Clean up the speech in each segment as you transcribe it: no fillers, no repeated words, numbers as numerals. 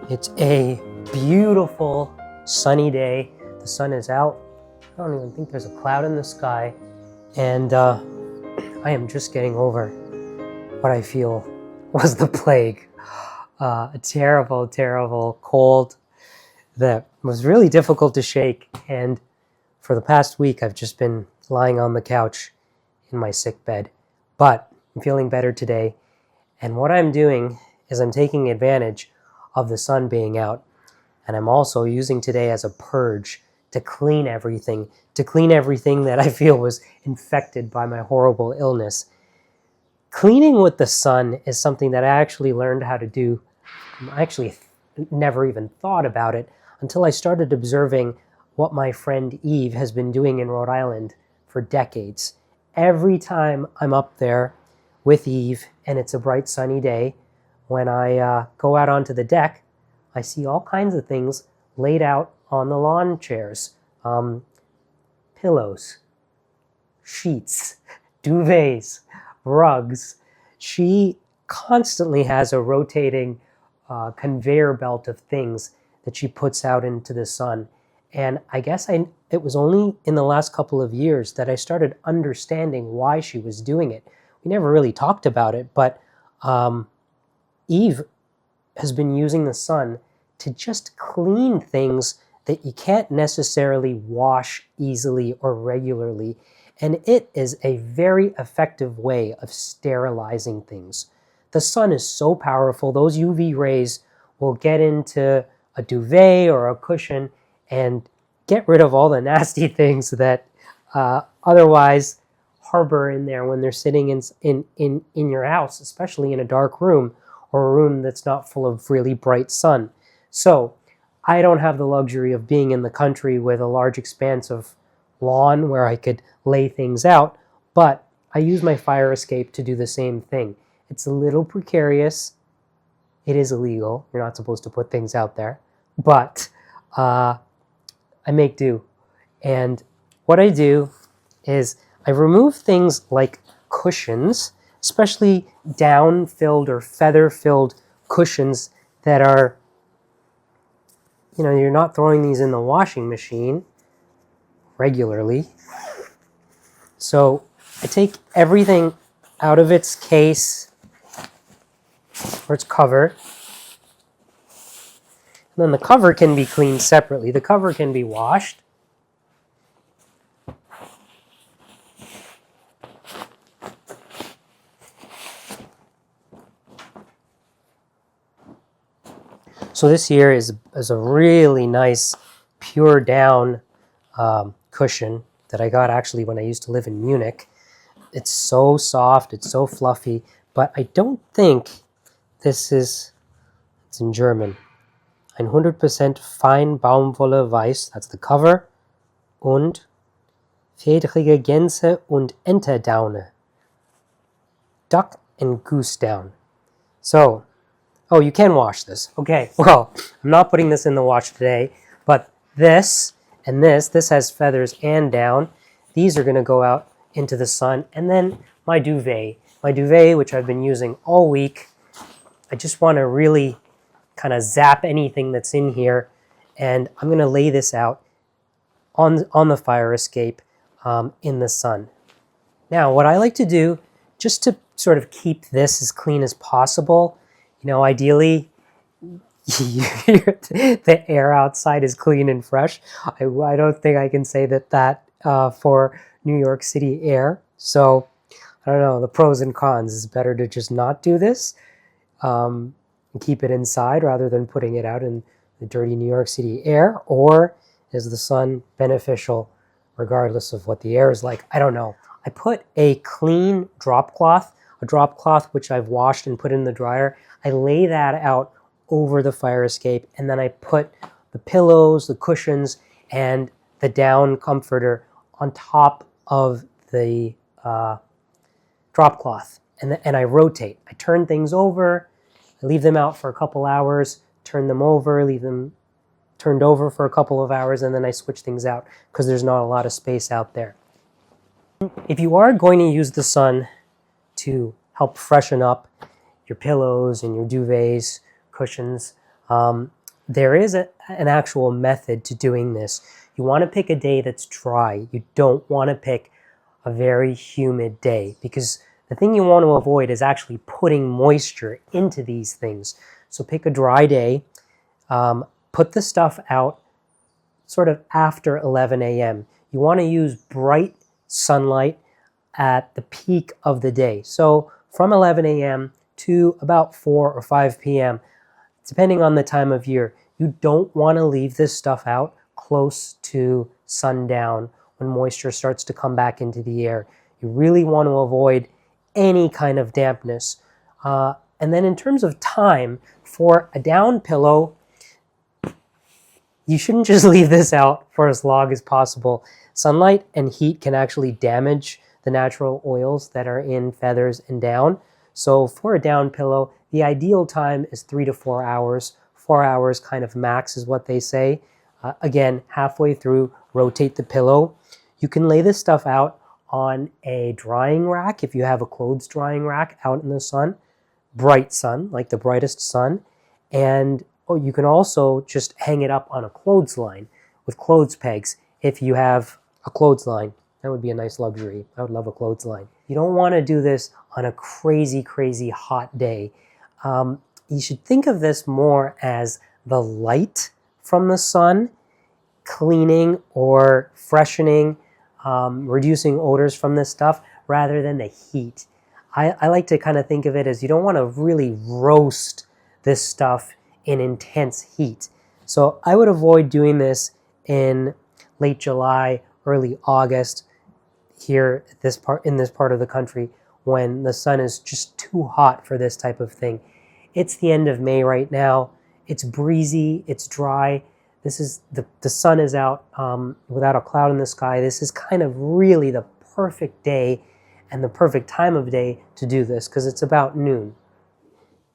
It's a beautiful sunny day. The sun is out. I don't even think there's a cloud in the sky. And I am just getting over what I feel was the plague. A terrible, terrible cold that was really difficult to shake. And for the past week, I've just been lying on the couch in my sick bed. But I'm feeling better today. And what I'm doing is I'm taking advantage of the sun being out. And I'm also using today as a purge to clean everything that I feel was infected by my horrible illness. Cleaning with the sun is something that I actually learned how to do. I actually never even thought about it until I started observing what my friend Eve has been doing in Rhode Island for decades. Every time I'm up there with Eve and it's a bright sunny day, when I go out onto the deck, I see all kinds of things laid out on the lawn chairs. Pillows, sheets, duvets, rugs. She constantly has a rotating conveyor belt of things that she puts out into the sun. And I guess it was only in the last couple of years that I started understanding why she was doing it. We never really talked about it, but Eve has been using the sun to just clean things that you can't necessarily wash easily or regularly. And it is a very effective way of sterilizing things. The sun is so powerful, those UV rays will get into a duvet or a cushion and get rid of all the nasty things that otherwise harbor in there when they're sitting in your house, especially in a dark room or a room that's not full of really bright sun. So I don't have the luxury of being in the country with a large expanse of lawn where I could lay things out, but I use my fire escape to do the same thing. It's a little precarious. It is illegal. You're not supposed to put things out there, but I make do. And what I do is I remove things like cushions, especially down-filled or feather-filled cushions that are, you're not throwing these in the washing machine regularly. So I take everything out of its case or its cover. And then the cover can be cleaned separately. The cover can be washed. So this here is a really nice pure down cushion that I got actually when I used to live in Munich. It's so soft, it's so fluffy, but I don't think it's in German. 100% fein Baumwolle weiß, that's the cover, und fedrige Gänse und Enterdaune. Duck and goose down. So, oh, you can wash this. Okay, well, I'm not putting this in the wash today, but this and this has feathers and down. These are going to go out into the sun. And then my duvet, which I've been using all week. I just want to really kind of zap anything that's in here. And I'm going to lay this out on the fire escape in the sun. Now, what I like to do, just to sort of keep this as clean as possible, ideally, the air outside is clean and fresh. I don't think I can say that for New York City air. So, I don't know, the pros and cons. It's better to just not do this and keep it inside rather than putting it out in the dirty New York City air. Or is the sun beneficial regardless of what the air is like? I don't know. I put a clean drop cloth, which I've washed and put in the dryer. I lay that out over the fire escape, and then I put the pillows, the cushions, and the down comforter on top of the drop cloth. And I rotate. I turn things over, I leave them out for a couple hours, turn them over, leave them turned over for a couple of hours, and then I switch things out because there's not a lot of space out there. If you are going to use the sun to help freshen up your pillows and your duvets, cushions, there is an actual method to doing this. You want to pick a day that's dry. You don't want to pick a very humid day, because the thing you want to avoid is actually putting moisture into these things. So pick a dry day, put the stuff out sort of after 11 a.m. You want to use bright sunlight at the peak of the day. So from 11 a.m. to about 4 or 5 p.m., depending on the time of year. You don't want to leave this stuff out close to sundown when moisture starts to come back into the air. You really want to avoid any kind of dampness. And then in terms of time, for a down pillow, you shouldn't just leave this out for as long as possible. Sunlight and heat can actually damage the natural oils that are in feathers and down. So for a down pillow, the ideal time is 3 to 4 hours. 4 hours kind of max is what they say. Again, halfway through, rotate the pillow. You can lay this stuff out on a drying rack if you have a clothes drying rack out in the sun, bright sun, like the brightest sun. And you can also just hang it up on a clothesline with clothes pegs if you have a clothesline. That would be a nice luxury. I would love a clothesline. You don't want to do this on a crazy, crazy hot day. You should think of this more as the light from the sun cleaning or freshening, reducing odors from this stuff, rather than the heat. I like to kind of think of it as you don't want to really roast this stuff in intense heat. So I would avoid doing this in late July, early August here at in this part of the country, when the sun is just too hot for this type of thing. It's the end of May right now. It's breezy, it's dry. This is the sun is out without a cloud in the sky. This is kind of really the perfect day and the perfect time of day to do this, because it's about noon.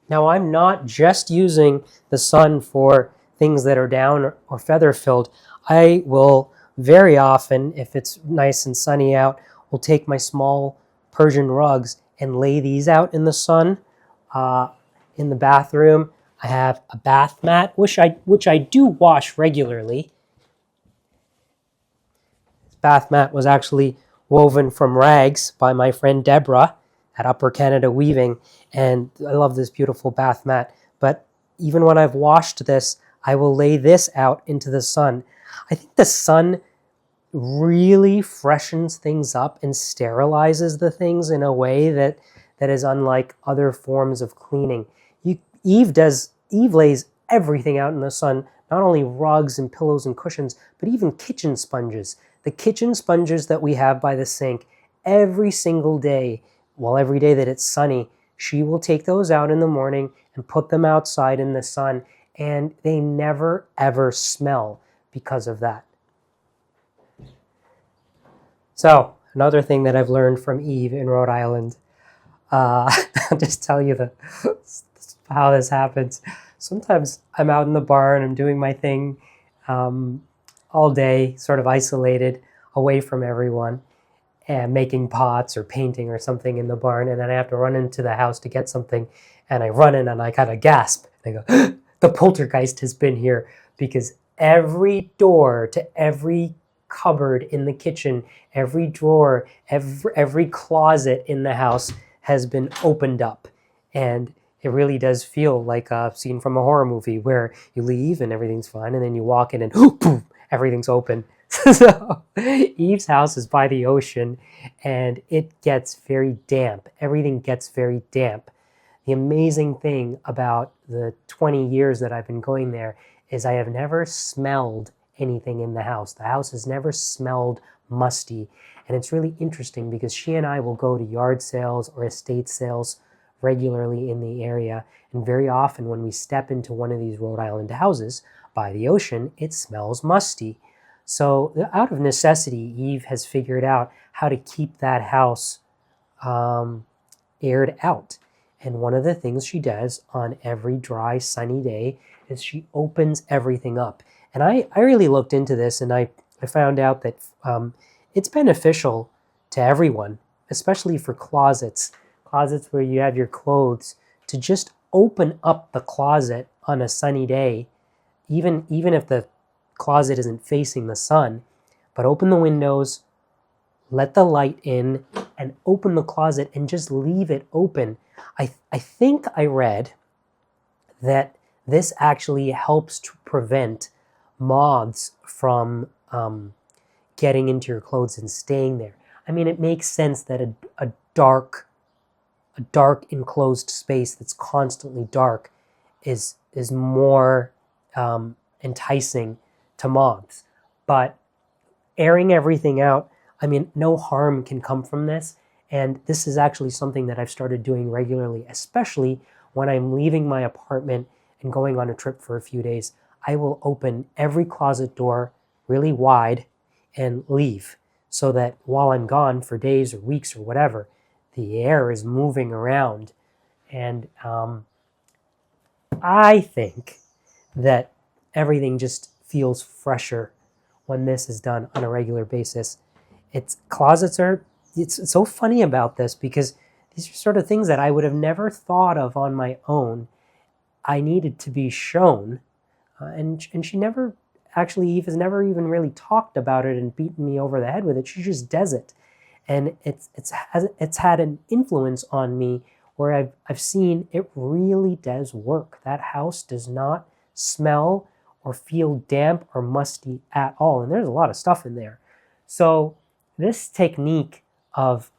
Now, I'm not just using the sun for things that are down or feather filled. I will very often, if it's nice and sunny out, will take my small Persian rugs and lay these out in the sun. In the bathroom, I have a bath mat, which I do wash regularly. This bath mat was actually woven from rags by my friend Deborah at Upper Canada Weaving, and I love this beautiful bath mat. But even when I've washed this, I will lay this out into the sun. I think the sun really freshens things up and sterilizes the things in a way that is unlike other forms of cleaning. Eve lays everything out in the sun, not only rugs and pillows and cushions, but even kitchen sponges. The kitchen sponges that we have by the sink, every single day, well, every day that it's sunny, she will take those out in the morning and put them outside in the sun, and they never ever smell because of that. So, another thing that I've learned from Eve in Rhode Island, I'll just tell you how this happens. Sometimes I'm out in the barn, I'm doing my thing all day, sort of isolated, away from everyone, and making pots or painting or something in the barn, and then I have to run into the house to get something, and I run in and I kind of gasp. And I go, the poltergeist has been here, because every door to every cupboard in the kitchen, every drawer, every closet in the house has been opened up. And it really does feel like a scene from a horror movie where you leave and everything's fine, and then you walk in and boom, everything's open. So Eve's house is by the ocean, and it gets very damp. Everything gets very damp. The amazing thing about the 20 years that I've been going there is I have never smelled anything in the house. The house has never smelled musty. And it's really interesting because she and I will go to yard sales or estate sales regularly in the area. And very often when we step into one of these Rhode Island houses by the ocean, it smells musty. So out of necessity, Eve has figured out how to keep that house aired out. And one of the things she does on every dry, sunny day is she opens everything up. And I really looked into this, and I found out that it's beneficial to everyone, especially for closets where you have your clothes, to just open up the closet on a sunny day even if the closet isn't facing the sun, but open the windows, let the light in, and open the closet and just leave it open. I think I read that this actually helps to prevent moths from getting into your clothes and staying there. I mean, it makes sense that a dark enclosed space that's constantly dark is more enticing to moths. But airing everything out, I mean, no harm can come from this. And this is actually something that I've started doing regularly, especially when I'm leaving my apartment and going on a trip for a few days. I will open every closet door really wide and leave, so that while I'm gone for days or weeks or whatever, the air is moving around. And I think that everything just feels fresher when this is done on a regular basis. It's so funny about this, because these are sort of things that I would have never thought of on my own. I needed to be shown, and she never actually, Eve has never even really talked about it and beaten me over the head with it. She just does it. And it's had an influence on me where I've seen it really does work. That house does not smell or feel damp or musty at all. And there's a lot of stuff in there. So this technique of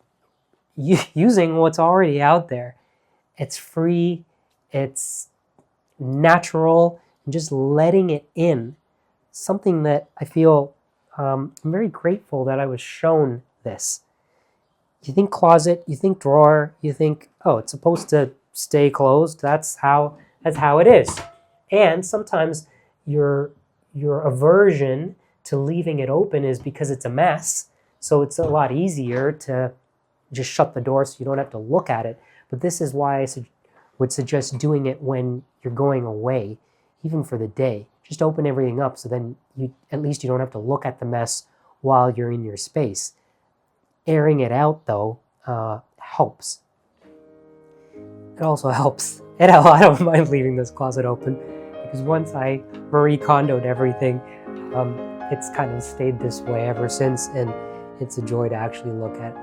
using what's already out there, it's free, it's natural, and just letting it in, something that I feel I'm very grateful that I was shown this. You think closet, you think drawer, you think, oh, it's supposed to stay closed. That's how it is. And sometimes your aversion to leaving it open is because it's a mess. So it's a lot easier to just shut the door so you don't have to look at it. But this is why I would suggest doing it when you're going away, even for the day. Just open everything up, so then at least you don't have to look at the mess while you're in your space. Airing it out, though, helps. It also helps. I don't mind leaving this closet open, because once I Marie Kondoed everything, it's kind of stayed this way ever since, and it's a joy to actually look at.